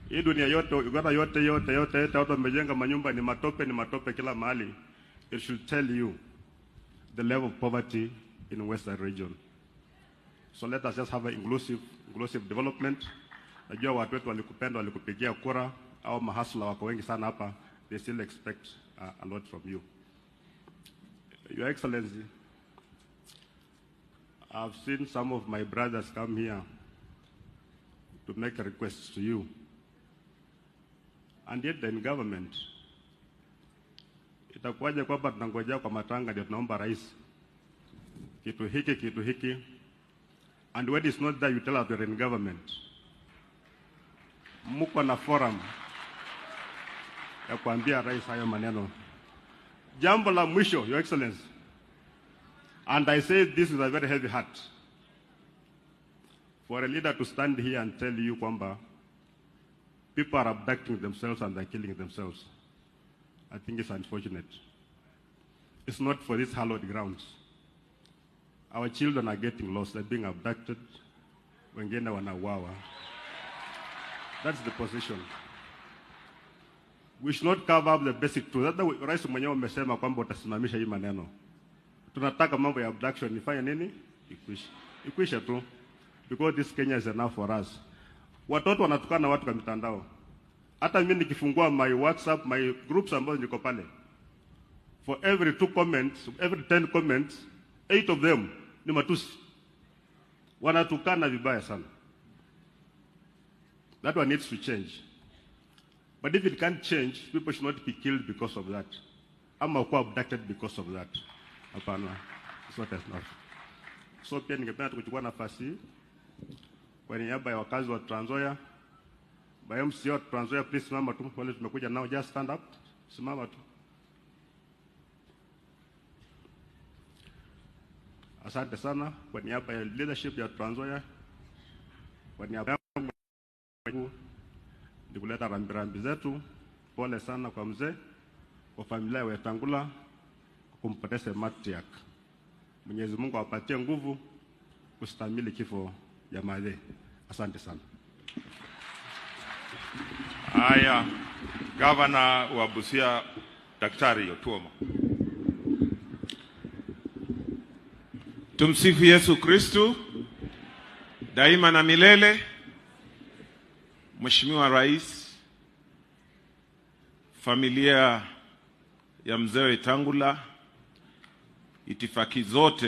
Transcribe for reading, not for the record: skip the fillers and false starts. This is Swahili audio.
Hii dunia yote, Uganda yote watu wamejenga manyumba ni matope kila mahali. It should tell you the level of poverty in Western region. So let us just have an inclusive development. Najua watu wetu walikupenda, walikupigia kura, au mahasla wako wengi sana hapa. They still expect a lot from you. Your Excellency, I've seen some of my brothers come here to make a request to you. And yet in government, itakuwaje kwamba tunangojea kwa matanga ndio tunaomba rais kitu hiki, and when it's not there you tell us you're in government. Mko na forum ya kuambia rais hayo maneno. Jambo la mwisho, Your Excellency, and I say this with a very heavy heart, for a leader to stand here and tell you kwamba people are abducting themselves and they're killing themselves, I think it's unfortunate. It's not for these hallowed grounds. Our children are getting lost, they're being abducted, wengine wanauawa. That's the position. We should not cover up the basic truth. That's the rais mwenyewe amesema kwamba utasimamisha hii maneno. Tunataka mambo ya abduction ifanye nini? Ikwisha tu. Because this Kenya is enough for us. Watoto wanatukana watu kwa mitandao. Hata mimi nikifungua my WhatsApp, my groups ambazo niko pale, for every 2 comments, every 10 comments, 8 of them ni matusi. Wanatukana vibaya sana. That one needs to change. But if it can't change, people should not be killed because of that. Ama kuwa abducted because of that. Hapana. It's not enough. So pia ningependa kuchukua nafasi kwa niaba ya wakazi wa Trans Nzoia. By MCO Trans Nzoia, please simama tu. Wale tumekuja nao, just stand up. Simama tu. Asante sana kwa niaba ya leadership ya Trans Nzoia. Kwa niaba yangu nikuleta rambirambi zetu. Pole sana kwa mzee, kwa familia ya Wetang'ula kumpoteza Matiak. Mwenyezi Mungu awapatie nguvu kustamili kifo ya madhe. Asante sana. Haya, Governor wa Busia Daktari Otuoma. Tumsifu Yesu Kristu daima na milele. Mheshimiwa Rais, familia ya mzee Wetang'ula, itifaki zote